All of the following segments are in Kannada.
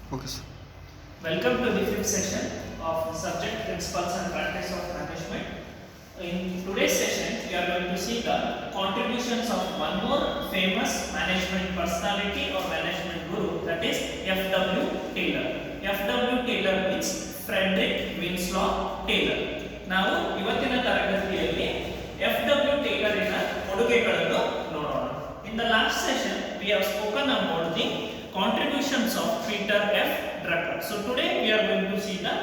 Okay, sir. Welcome to the fifth session of the subject Principles and Practice of Management. In today's session, we are going to see the contributions of one more famous management personality or management guru, that is F.W. Taylor. F.W. Taylor means Frederick Winslow Taylor. ನಾವು ಇವತ್ತಿನ ತರಗತಿಯಲ್ಲಿ F.W. ಟೇಲರಿನ ಕೊಡುಗೆಗಳನ್ನು ನೋಡೋಣ. In the last session, we have spoken about the contributions of Peter F. Drucker. So today we are going to see the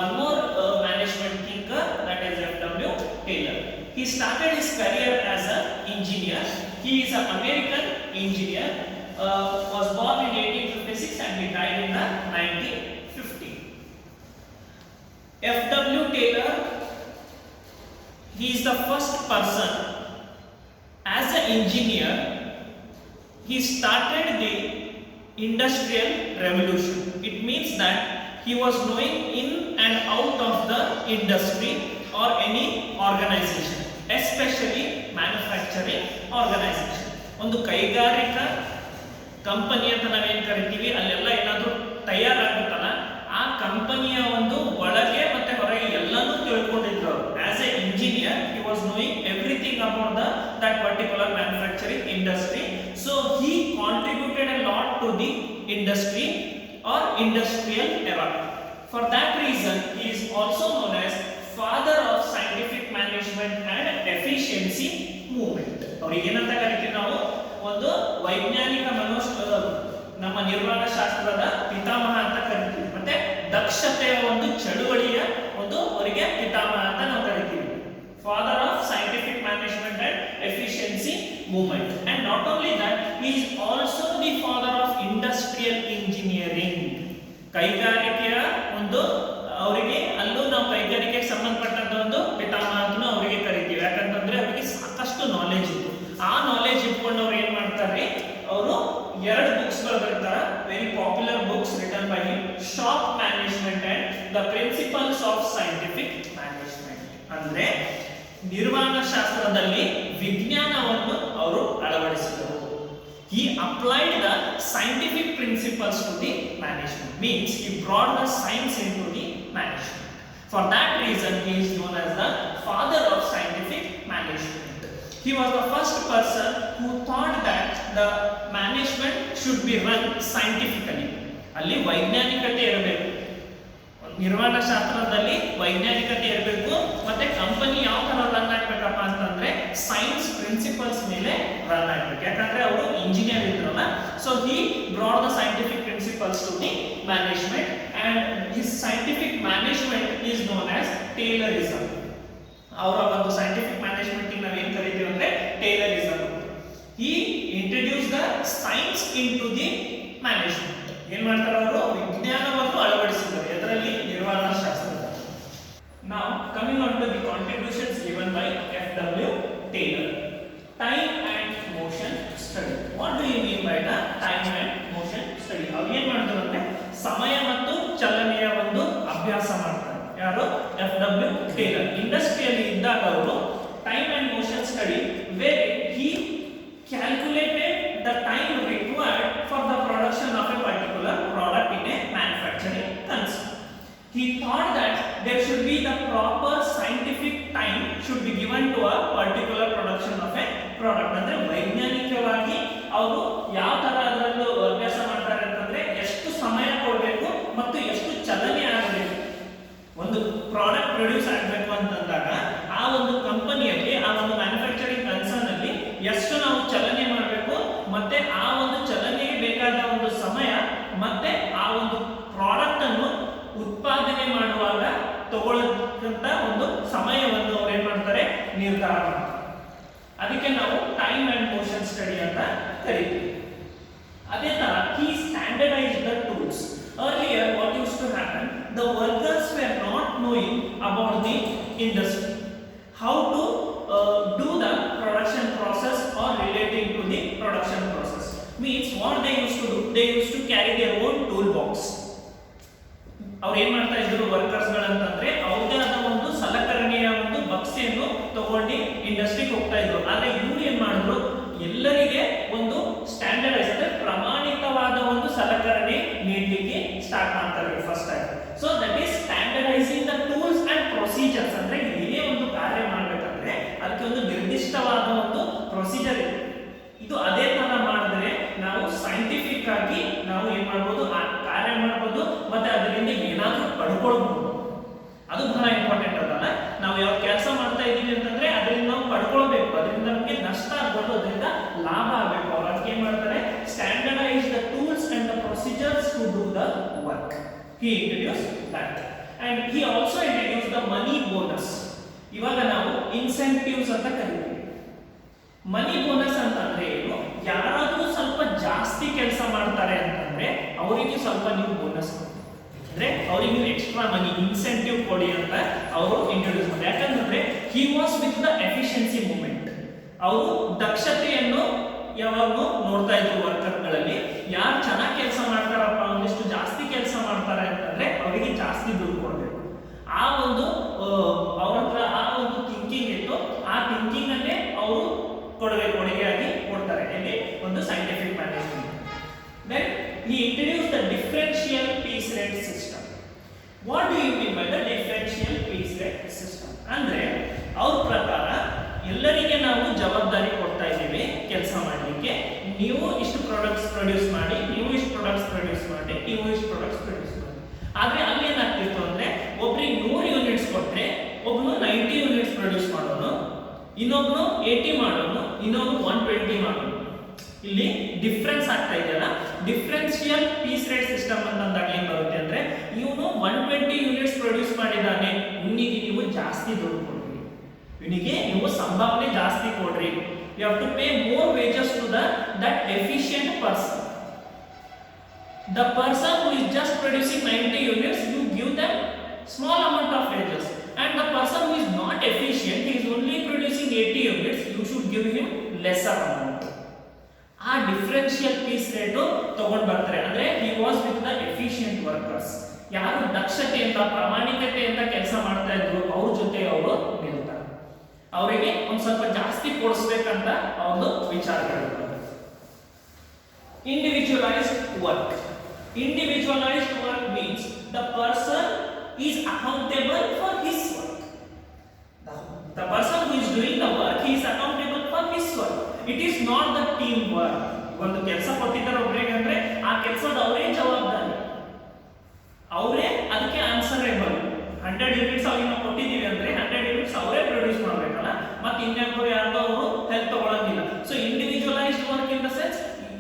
one more management thinker, that is F.W. Taylor. He started his career as an engineer. He is an American engineer. Was born in 1856 and he died in 1950. F.W. Taylor, he is the first person as an engineer. He started the industrial revolution. It means that he was knowing in and out of the industry or any organization, especially manufacturing organization. ಒಂದು ಕೈಗಾರಿಕಾ ಕಂಪನಿ ಅಂತ ನಾವೇನು ಕರಿತೀವಿ, ಅಲ್ಲೆಲ್ಲ ಏನಾದರೂ ತಯಾರಾಗುತ್ತಲ್ಲ, ಆ ಕಂಪನಿಯ ಒಂದು ಒಳಗೆ ಮತ್ತೆ ಹೊರಗೆ ಎಲ್ಲನೂ ತಿಳ್ಕೊಂಡಿದ್ರು ಅವರು. As A engineer he was knowing everything about that particular manufacturing industry. So he contributed a lot to the industry or industrial era. For that reason, he is also known as father of scientific management and efficiency movement. ಅವರಿಗೆ ಏನಂತ ಕರಿತೀವಿ ನಾವು? ಒಂದು ವೈಜ್ಞಾನಿಕ ನಮ್ಮ ನಿರ್ವಹಣಾ ಶಾಸ್ತ್ರದ ಪಿತಾಮಹ ಅಂತ ಕರಿತೀವಿ. ಮತ್ತೆ ದಕ್ಷತೆಯ ಒಂದು ಚಳುವಳಿಯ ಒಂದು ಅವರಿಗೆ ಪಿತಾಮಹ ಅಂತ ನಾವು ಕರಿತೀವಿ. Father of scientific management and efficiency movement. And not only that, he is also the father of industrial engineering. ಕೈಗಾರಿಕೆಯ ಒಂದು ಅವರಿಗೆ ಅಲ್ಲೂ ನಾವು ಕೈಗಾರಿಕೆಗೆ ಸಂಬಂಧಪಟ್ಟಂತ ಒಂದು ಪಿತಾಮಹ ಅಂತ ಅವರಿಗೆ ಕರಿತೀವಿ. ಯಾಕಂತಂದ್ರೆ ಅವರಿಗೆ ಸಾಕಷ್ಟು ನಾಲೆಜ್ ಇತ್ತು. ಆ ನಾಲೆಜ್ ಇಟ್ಕೊಂಡು ಅವ್ರು ಏನ್ ಮಾಡ್ತಾರೆ, ಅವರು ಎರಡು ಬುಕ್ಸ್ ಗಳು ಬರೀತಾರೆ, very popular books written by him, shop management and the principles of scientific management. ಅಂದ್ರೆ ನಿರ್ವಹಣಾ ಶಾಸ್ತ್ರದಲ್ಲಿ ವಿಜ್ಞಾನವನ್ನು ಅವರು ಅಳವಡಿಸಿದರು. He applied the scientific principles to the management. Means he brought the science into the management. For that reason, he is known as the father of scientific management. He was the first person who thought that the management should be run scientifically. ಅಲ್ಲಿ ವೈಜ್ಞಾನಿಕತೆ ಇರಬೇಕು. ನಿರ್ವಹಣಾ ಶಾಸ್ತ್ರದಲ್ಲಿ ವೈಜ್ಞಾನಿಕತೆ ಇರಬೇಕು. ಮತ್ತೆ ಕಂಪನಿ ಯಾವ ತರ ರನ್ ಆಗ್ಬೇಕಪ್ಪ ಅಂತಂದ್ರೆ ಸೈನ್ಸ್ ಪ್ರಿನ್ಸಿಪಲ್ಸ್ ಮೇಲೆ ರನ್ ಆಗ್ಬೇಕು. ಯಾಕಂದ್ರೆ ಅವರು ಇಂಜಿನಿಯರ್ ಇದ್ರಲ್ಲ. So he brought the scientific principles to the management and his scientific management is known as Taylorism. ಅವರ ಒಂದು ಸೈಂಟಿಫಿಕ್ ಮ್ಯಾನೇಜ್ಮೆಂಟ್ ನಾವು ಏನ್ ಕರಿತೀವಿ ಅಂದ್ರೆ Taylorism. He introduced the science into the management. ಏನ್ ಮಾಡ್ತಾರೆ ಅವರು? ವಿಜ್ಞಾನವನ್ನು ಅಳವಡಿಸಿದ್ದಾರೆ ಇದರಲ್ಲಿ, ನಿರ್ವಹಣಾ ಶಾಸ್ತ್ರ. Now coming on to the contributions given by F.W. Taylor. Time and motion study. What do you mean by the time and motion study? ಅವ್ರು ಏನ್ ಮಾಡ್ತಾರೆ ಅಂದ್ರೆ ಸಮಯ ಮತ್ತು ಚಲನೆಯ ಒಂದು ಅಭ್ಯಾಸ ಮಾಡ್ತಾರೆ. ಯಾರು? F.W. Taylor. ಇಂಡಸ್ಟ್ರಿಯಲ್ಲಿ ಇದ್ದಾಗ ಅವರು time and motion study where he calculated the time required for the production of a particular product in a manufacturing concern. He thought that there should be the proper scientific time should be given to a particular production of a product. ಅಂದ್ರೆ ವೈಜ್ಞಾನಿಕವಾಗಿ ಅವರು ಯಾವ ತರ ಅದರಲ್ಲೂ ಅಭ್ಯಾಸ ಮಾಡ್ತಾರೆ ಅಂತಂದ್ರೆ ಎಷ್ಟು ಸಮಯ ಕೊಡಬೇಕು ಮತ್ತು ಎಷ್ಟು ಚಲನೆ ಆಗಬೇಕು. ಒಂದು ಪ್ರಾಡಕ್ಟ್ ಪ್ರೊಡ್ಯೂಸ್ ಆಗಬೇಕು ಅಂತಂದಾಗ ಆ ಒಂದು ಕಂಪನಿಯಲ್ಲಿ, ಆ ಒಂದು ಮ್ಯಾನುಫ್ಯಾಕ್ಚರಿಂಗ್ ಕನ್ಸರ್ನ್ ಅಲ್ಲಿ ಎಷ್ಟು ನಾವು ಚಲನೆ ಮಾಡಬೇಕು, ಮತ್ತೆ ಆ ಒಂದು ಚಲನೆಗೆ ಬೇಕಾದ ಒಂದು ಸಮಯ, ಮತ್ತೆ ಆ ಒಂದು ಪ್ರಾಡಕ್ಟ್ ಅನ್ನು ಉತ್ಪಾದನೆ ಮಾಡುವಾಗ ತಗೊಳ್ಳೋದಂತ ಒಂದು ಸಮಯವನ್ನು ಅವ್ರು ಏನ್ ಮಾಡ್ತಾರೆ, ನಿರ್ಧಾರ ಮಾಡ್ತಾರೆ. ಅದಕ್ಕೆ ನಾವು ಟೈಮ್ ಅಂಡ್ ಮೋಷನ್ ಸ್ಟಡಿ ಅಂತ ಕರಿತೀವಿ. ಅದೇ ತರ he standardized the tools. Earlier what used to happen, the workers were not knowing about the industry, how to do the production process or relating to the production process. Means what they used to do, they used to carry their own toolbox. ಅವ್ರು ಏನ್ ಮಾಡ್ತಾ ಇದ್ರು ವರ್ಕರ್ಸ್ ಗಳಂತಂದ್ರೆ ಅವ್ರದೇ ಆದ ಒಂದು ಸಲಕರಣೆಯ ಒಂದು ಬಕ್ಸೆಯನ್ನು ತಗೊಂಡು ಇಂಡಸ್ಟ್ರಿಗೆ ಹೋಗ್ತಾ ಇದ್ರು. ಆದ್ರೆ ಇವ್ರು ಏನ್ ಮಾಡಿದ್ರು, ಎಲ್ಲರಿಗೆ ಒಂದು ಸ್ಟ್ಯಾಂಡರ್ಡೈಸ್ ಅಂದ್ರೆ ಪ್ರಮಾಣಿತವಾದ ಒಂದು ಸಲಕರಣೆ ನೀಡಲಿಕ್ಕೆ ಮಾಡಬಹುದು, ಕಾರ್ಯ ಮಾಡಬಹುದು, ಮತ್ತೆ ಅದರಿಂದ ಏನಾದರೂ ಪಡ್ಕೊಳ್ಬಹುದು. ಅದು ಬಹಳ ಇಂಪಾರ್ಟೆಂಟ್ ಅದಲ್ಲ. ನಾವು ಯಾವ ಕೆಲಸ ಮಾಡ್ತಾ ಇದೀವಿ ಅಂತಂದ್ರೆ ಅದರಿಂದ ನಾವು ಪಡ್ಕೊಳ್ಬೇಕು, ಅದರಿಂದ ನಮಗೆ ನಷ್ಟ ಆಗ್ಬಾರ್ದು, ಅದರಿಂದ ಲಾಭ ಆಗಬೇಕು. ಅವ್ರು ಅದಕ್ಕೆ ಏನ್ ಮಾಡ್ತಾರೆ, standardise the tools and the procedures to do the work. He introduce that and he also introduce the money bonus. ಇವಾಗ ನಾವು ಇನ್ಸೆಂಟಿವ್ಸ್ ಅಂತ ಕರಿತೀವಿ. ಮನಿ ಬೋನಸ್ ಅಂತಂದ್ರೆ ಏನು, ಯಾರಾದ್ರೂ ಸ್ವಲ್ಪ ಜಾಸ್ತಿ ಕೆಲಸ ಮಾಡ್ತಾರೆ ಅಂತಂದ್ರೆ ಅವರಿಗೆ ಸ್ವಲ್ಪ ನೀವು ಬೋನಸ್ ಕೊಡ್ತೀವಿ, ಅಂದ್ರೆ ಅವರಿಗೆ ನೀವು ಎಕ್ಸ್ಟ್ರಾ ಮನಿ ಇನ್ಸೆಂಟಿವ್ ಕೊಡಿ ಅಂತ ಅವರು ಇಂಟ್ರೊಡ್ಯೂಸ್ ಮಾಡ್ತಾರೆ. ಯಾಕಂದ್ರೆ ಹಿ was with the efficiency movement. ಅವರು ದಕ್ಷತೆಯನ್ನು ಯಾವಾಗಲೂ ನೋಡ್ತಾ ಇದ್ರು ವರ್ಕರ್ಗಳಲ್ಲಿ. ಯಾರು ಚೆನ್ನಾಗಿ ಕೆಲಸ ಮಾಡ್ತಾರಪ್ಪ, ಒಂದಿಷ್ಟು ಜಾಸ್ತಿ ಕೆಲಸ ಮಾಡ್ತಾರೆ ಅಂತಂದ್ರೆ ಅವರಿಗೆ ಜಾಸ್ತಿ ದುಡ್ಡು ಕೊಡಬೇಕು. ಆ ಒಂದು ಅವ್ರ ಹತ್ರ ಆ ಒಂದು ಥಿಂಕಿಂಗ್ ಇತ್ತು. ಆ ಥಿಂಕಿಂಗ್ ಅನ್ನೇ ಅವರು ಕೊಡುಗೆಯಾಗಿ ಕೊಡ್ತಾರೆ. ಇಲ್ಲಿ ಒಂದು scientific management. Then he introduced the differential piece rate system. What do you mean by the differential piece rate system? ಅಂದ್ರೆ ಅವ್ರ ಪ್ರಕಾರ ಎಲ್ಲರಿಗೆ ನಾವು ಜವಾಬ್ದಾರಿ ಕೊಡ್ತಾ ಇದ್ದೀವಿ ಕೆಲಸ ಮಾಡಲಿಕ್ಕೆ. ನೀವು ಇಷ್ಟು ಪ್ರಾಡಕ್ಟ್ಸ್ ಪ್ರೊಡ್ಯೂಸ್ ಮಾಡಿ, ನೀವು ಇಷ್ಟು ಪ್ರಾಡಕ್ಟ್ಸ್ ಪ್ರೊಡ್ಯೂಸ್ ಮಾಡಿ, ನೀವು ಇಷ್ಟು ಪ್ರಾಡಕ್ಟ್ಸ್ ಪ್ರೊಡ್ಯೂಸ್ ಮಾಡಿ. ಆದ್ರೆ ಅಲ್ಲಿ ಏನಾಗ್ತಿತ್ತು ಅಂದ್ರೆ ಒಬ್ರಿಗೆ 100 ಯೂನಿಟ್ಸ್ ಕೊಟ್ರೆ ಒಬ್ನು 90 ಯೂನಿಟ್ಸ್ ಪ್ರೊಡ್ಯೂಸ್ ಮಾಡೋನು, ಇನ್ನೊಬ್ನು 80 ಮಾಡೋನು, ಇನ್ನೊಬ್ನು 120 ಮಾಡೋನು. ಇಲ್ಲಿ ಡಿಫರೆನ್ಸ್ ಆಗ್ತಾ ಇದೆಯಲ್ಲ. ಡಿಫರೆನ್ಷಿಯಲ್ ಪೀಸ್ ರೇಟ್ ಸಿಸ್ಟಮ್ ಅಂತಂದಾಗ ಏನ್ ಬರುತ್ತೆ ಅಂದ್ರೆ, ಇವನು 120 ಯೂನಿಟ್ಸ್ ಪ್ರೊಡ್ಯೂಸ್ ಮಾಡಿದಾನೆ, ಇವನಿಗೆ ನೀವು ಜಾಸ್ತಿ ದುಡ್ಡು ಕೊಡ್ರಿ, ಇವನಿಗೆ ನೀವು ಸಂಭಾವನೆ ಜಾಸ್ತಿ ಕೊಡ್ರಿ. You have to pay more wages to that efficient person. The person who is just producing 90 units, you give them small amount of wages. And the person who is not efficient, he is only producing 80 units, you should give him lesser amount. ಆ ಡಿಫರೆನ್ಷಿಯಲ್ ಪೀಸ್ ರೇಟ್ ತಗೊಂಡು ಬರ್ತಾರೆ. ಅಂದ್ರೆ he was with the efficient workers. ಯಾರು ದಕ್ಷತೆಯಿಂದ ಪ್ರಾಮಾಣಿಕತೆಯಿಂದ ಕೆಲಸ ಮಾಡ್ತಾ ಇದ್ರು ಅವ್ರ ಜೊತೆ ಅವರು ನಿಲ್ತಾರೆ. ಅವರಿಗೆ ಒಂದ್ ಸ್ವಲ್ಪ ಜಾಸ್ತಿ ಕೊಡಿಸ್ಬೇಕಂತ ಒಂದು ವಿಚಾರಗಳು. Individualised work. Individualised work means the person is accountable for his work. The person who is doing the work, he is accountable for his work. It is not the team work. ಒಂದು ಕೆಲಸ ಕೊಟ್ಟಿದ್ದಾರೆ ಒಬ್ಬರಿಗೆ ಅಂದ್ರೆ ಆ ಕೆಲಸದ ಅವರೇ ಜವಾಬ್ದಾರಿ, ಅವರೇ ಅದಕ್ಕೆ ಆನ್ಸರೇಬಲ್. 100 ಯೂನಿಟ್ಸ್ ಅವ್ರಿಗೆ ನಾವು ಕೊಟ್ಟಿದ್ದೀವಿ ಅಂದ್ರೆ 100 ಯೂನಿಟ್ಸ್ ಅವರೇ ಪ್ರೊಡ್ಯೂಸ್ ಮಾಡಬೇಕಲ್ಲ, ಮತ್ತೆ ಇನ್ನೊಬ್ಬರು ಯಾರೋ ಅವರು ಹೆಲ್ಪ್ ತಗೊಳ್ಳಂಗಿಲ್ಲ. So individualised work in the sense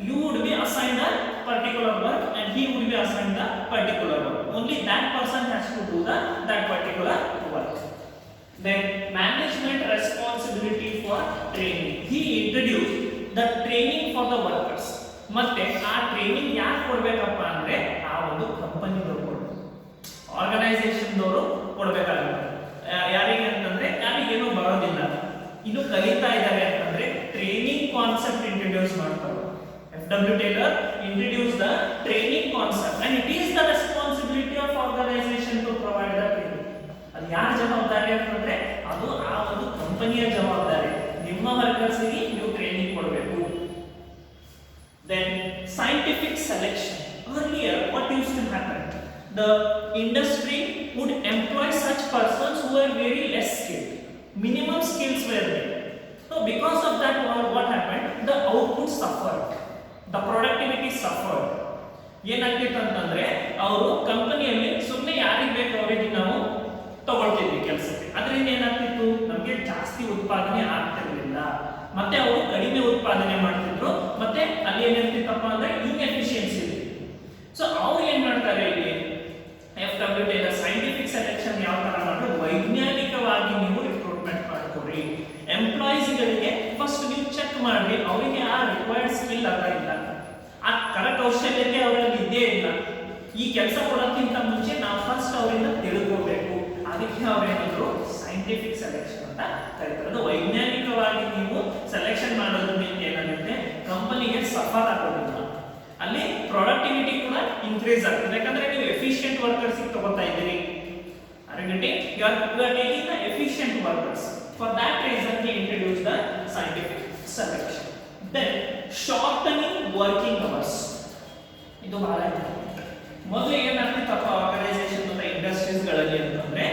you would be assigned a particular work and he would be assigned the particular work. Only that person has to do that particular work. Then management responsibility for training. He introduced the training for the workers. ಮತ್ತೆ ಆ ಟ್ರೈನಿಂಗ್ ಯಾರು ಕೊಡ್ಬೇಕಪ್ಪ ಅಂದ್ರೆ ಆ ಒಂದು ಕಂಪನಿದವರು ಕೊಡಬೇಕು, ಆರ್ಗನೈಸೇಷನ್ದವರು ಕೊಡಬೇಕಾಗುತ್ತೆ. ಯಾರಿಗೆ ಅಂತಂದ್ರೆ ಯಾರಿಗೇನೋ ಬರೋದಿಲ್ಲ, ಇನ್ನು ಕಲಿತಾ ಇದ್ದಾರೆ ಅಂತಂದ್ರೆ ಟ್ರೈನಿಂಗ್ ಕಾನ್ಸೆಪ್ಟ್ ಇಂಟ್ರೊಡ್ಯೂಸ್ ಮಾಡ್ತಾರೆ. FW Taylor introduced the training concept and it is the responsibility of organization to provide the training. ಅದು ಯಾರ ಜವಾಬ್ದಾರಿ ಅಂತಂದ್ರೆ ಅದು ಆ ಒಂದು ಕಂಪನಿಯ ಜವಾಬ್ದಾರಿ. ನಿಮ್ಮ ವರ್ಕರ್ಸ್ಗೆ ನೀವು ಟ್ರೈನಿಂಗ್ ಕೊಡಬೇಕು. Then scientific selection. Earlier what used to happen, the industry would employ such persons who were very less skilled. Minimum skills were there. So because of that what happened, the output suffered, the productivity suffered. ಏನಾಗ್ತಿತ್ತು ಅಂತಂದ್ರೆ ಅವರು ಕಂಪನಿಯಲ್ಲಿ ಸುಮ್ಮನೆ ಯಾರಿಗೆ ಬೇಕು ಅವರಿಗೆ ನಾವು ತಗೊಳ್ತಿದ್ವಿ ಕೆಲಸಕ್ಕೆ. ಅದರಿಂದ ಏನಾಗ್ತಿತ್ತು, ನಮಗೆ ಜಾಸ್ತಿ ಉತ್ಪಾದನೆ ಆಗ್ತಿರ್ಲಿಲ್ಲ, ಮತ್ತೆ ಅವರು ಕಡಿಮೆ ಉತ್ಪಾದನೆ ಮಾಡ್ತಿದ್ರು, ಮತ್ತೆ ಅಲ್ಲಿ ಏನಿರ್ತಿತ್ತಪ್ಪ ಅಂದ್ರೆ ಇನ್ಎಫಿಷಿಯನ್ಸಿ ಇದೆ. ಸೊ ಅವ್ರು ಏನ್ ಮಾಡ್ತಾರೆ, ಇಲ್ಲಿ FW Taylor ಸೈಂಟಿಫಿಕ್ ಸೆಲೆಕ್ಷನ್ ಯಾವ ತರ ಮಾಡಿದ್ರು, ವೈಜ್ಞಾನಿಕವಾಗಿ ನೀವು ರಿಕ್ರೂಟ್ಮೆಂಟ್ ಮಾಡ್ಕೊಡ್ರಿ. ಎಂಪ್ಲಾಯೀಸ್ಗಳಿಗೆ ಫಸ್ಟ್ ನೀವು ಚೆಕ್ ಮಾಡಿ ಅವರಿಗೆ ಆ ರಿಕ್ವೈರ್ಡ್ ಸ್ಕಿಲ್ ಅದ ಇಲ್ಲ, ಆ ಕರಕೌಶಲ್ಯತೆ ಅವರಲ್ಲಿ ಇದ್ದೇ ಇಲ್ಲ. ಈ ಕೆಲಸ ಕೊಡೋಕ್ಕಿಂತ ಮುಂಚೆ ನಾವು ಫಸ್ಟ್ ಅವರಿಂದ ತಿಳ್ಕೋಬೇಕು. ಅದಕ್ಕೆ ಅವ್ರೇನಾದ್ರು ಸೈಂಟಿಫಿಕ್ ಸೆಲೆಕ್ಷನ್ ಅಂತ ಕರೀತಾರೆ. ಅದು ವೈಜ್ಞಾನಿಕವಾಗಿ ನೀವು ಸೆಲೆಕ್ಷನ್ ಮಾಡೋದ್ರಿಂದ ಏನಾಗುತ್ತೆ, ಕಂಪನಿಗೆ ಸಫರ್ ಆಗೋದಿಲ್ಲ, ಅಲ್ಲಿ ಪ್ರೊಡಕ್ಟಿವಿಟಿ ಕೂಡ ಇನ್ಕ್ರೀಸ್ ಆಗ್ತದೆ. ಯಾಕಂದ್ರೆ ನೀವು ಎಫಿಷಿಯಂಟ್ ವರ್ಕರ್ಸ್ ತಗೋತಾ ಇದ್ದೀರಿ. you are taking the efficient workers. For that reason he introduced the scientific selection. Then shortening working hours. ಇದು ಬಹಳ ಮೊದಲು ಏನಾಗ್ತಿತ್ತಪ್ಪ ಆರ್ಗನೈಸೇಷನ್ ಮತ್ತು ಇಂಡಸ್ಟ್ರೀಸ್ ಗಳಲ್ಲಿ ಅಂತಂದ್ರೆ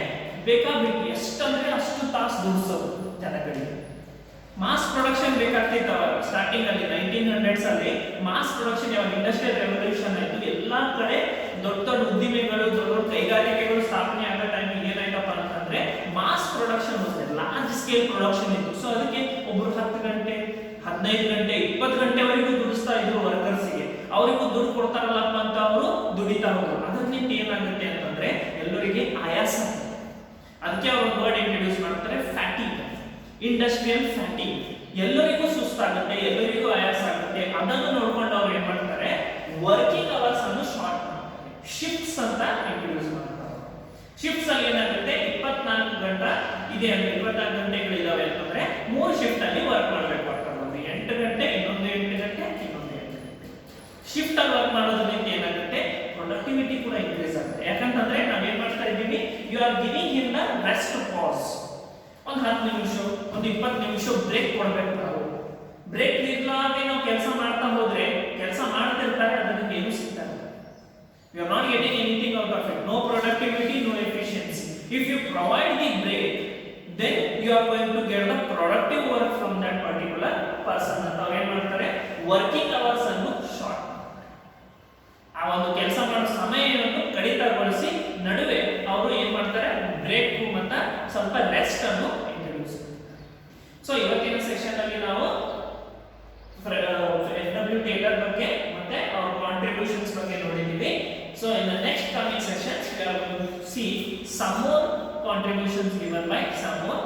ಬೇಕಾಬಿಟ್ಟು ಎಷ್ಟಂದ್ರೆ ಅಷ್ಟು ತಾಸು ದುಡಿಸೋದು ಜನಗಳಿಗೆ. ಮಾಸ್ ಪ್ರೊಡಕ್ಷನ್ ಬೇಕಾಗ್ತಿತ್ತು ಸ್ಟಾರ್ಟಿಂಗ್ ಅಲ್ಲಿ 1900s ಅಲ್ಲಿ ಮಾಸ್ ಪ್ರೊಡಕ್ಷನ್ ಯಾವಾಗ ಇಂಡಸ್ಟ್ರಿಯಲ್ ರೆವಲ್ಯೂಷನ್ ಆಯ್ತು ಎಲ್ಲಾ ಕಡೆ ದೊಡ್ಡ ದೊಡ್ಡ ಉದ್ದಿಮೆಗಳು ದೊಡ್ಡ ದೊಡ್ಡ ಕೈಗಾರಿಕೆಗಳು ಸ್ಥಾಪನೆ ಆಗೋ ಟೈಮಿಗೆ ಏನಾಯ್ತಪ್ಪ ಅಂತಂದ್ರೆ mass production large scale production ಇತ್ತು. ಸೊ ಅದಕ್ಕೆ ಒಬ್ರು 10 ಗಂಟೆ 15 ಗಂಟೆ 20 ಗಂಟೆವರೆಗೂ ದುಡಿಸ್ತಾ ಇದ್ರು ವರ್ಕರ್ಸ್ಗೆ, ಅವರಿಗೂ ದುಡ್ಡು ಕೊಡ್ತಾರಲ್ಲಪ್ಪ ಅಂತ ಅವರು ದುಡಿತಾ ಹೋದ್ರು. ಅದರಿಂದ ಏನಾಗುತ್ತೆ ಅಂತಂದ್ರೆ ಎಲ್ಲರಿಗೆ ಆಯಾಸ. ಅದಕ್ಕೆ ಅವರು ವರ್ಡ್ ಇಂಟ್ರೊಡ್ಯೂಸ್ ಮಾಡ್ತಾರೆ, ಫ್ಯಾಟಿಗ್, ಇಂಡಸ್ಟ್ರಿಯಲ್ ಫ್ಯಾಟಿಗ್. ಎಲ್ಲರಿಗೂ ಸುಸ್ತಾಗುತ್ತೆ, ಎಲ್ಲರಿಗೂ ಆಯಾಸ ಆಗುತ್ತೆ. ಅದನ್ನು ನೋಡ್ಕೊಂಡು ಅವ್ರು ಏನ್ ಮಾಡ್ತಾರೆ, ವರ್ಕಿಂಗ್ ಅವರ್ಸ್ ಅನ್ನು ಶಾರ್ಟ್ ಮಾಡ್ತಾರೆ, ಶಿಫ್ಟ್ಸ್ ಅಂತ ಇಂಟ್ರೊಡ್ಯೂಸ್ ಮಾಡ್ತಾರೆ. ಶಿಫ್ಟ್ಸ್ ಅಲ್ಲಿ ಏನಾಗುತ್ತೆ, 24 ಗಂಟೆ ಇದೆ ಅಂದ್ರೆ 24 ಗಂಟೆಗಳಿದಾವೆ ಅಂತಂದ್ರೆ 3 ಶಿಫ್ಟ್ ಅಲ್ಲಿ ವರ್ಕ್ ಮಾಡಬೇಕು ಆಗ್ತದೆ. 8 ಗಂಟೆ ಇನ್ನೊಂದು 8 ಗಂಟೆ ಇನ್ನೊಂದು 8 ಗಂಟೆ ಶಿಫ್ಟ್ ಅಲ್ಲಿ ವರ್ಕ್ ಮಾಡೋದ್ರಿಂದ ಏನಾಗುತ್ತೆ, ಪ್ರೊಡಕ್ಟಿವಿಟಿ ಕೂಡ ಇನ್ಕ್ರೀಸ್ ಆಗುತ್ತೆ. ಯಾಕಂತಂದ್ರೆ ನಾವೇನ್ ಮಾಡ್ತಾ ಇದ್ದೀವಿ, you are giving him the rest pause. ಒಂದು 10 ನಿಮಿಷ ಒಂದು 20 ನಿಮಿಷ ಬ್ರೇಕ್ ಕೊಡ್ಬೇಕು. ನಾವು ಬ್ರೇಕ್ ಇರ್ಲಾರ್ದೆ ನಾವು ಕೆಲಸ ಮಾಡ್ತಾ ಹೋದ್ರೆ ಕೆಲಸ ಮಾಡ್ತಿರ್ತಾರೆ, ಅದಕ್ಕೆ ಏನು ಸಿಗ್ತಾರೆ. We are not getting anything out of it. No productivity, no efficiency. If you provide the break, then you are going to get the productive work from that particular person. ಅಂತ ಏನು ಮಾಡ್ತಾರೆ, ವರ್ಕಿಂಗ್ ಅವರ್ಸ್ ಅನ್ನು ಶಾರ್ಟ್, ಆ ಒಂದು ಕೆಲಸ ಮಾಡೋ ಸಮಯವನ್ನು ಕಡಿತಗೊಳಿಸಿ ನಡುವೆ ಅವರು ಏನ್ ಮಾಡ್ತಾರೆ, ಬ್ರೇಕ್ ಮತ್ತು ಸ್ವಲ್ಪ ರೆಸ್ಟ್ ಅನ್ನು ಇಂಟ್ರೊಡ್ಯೂಸ್ ಮಾಡ್ತಾರೆ. ಸೊ ಇವತ್ತಿನ ಸೆಷನ್ ಅಲ್ಲಿ ನಾವು FW ಟೇಲರ್ ಬಗ್ಗೆ ಮತ್ತೆ ಅವರ ಕಾಂಟ್ರಿಬ್ಯೂಷನ್ಸ್ ಬಗ್ಗೆ ನೋಡಿದ್ದೀವಿ. So in the next coming sessions we are going to see some more contributions given by some more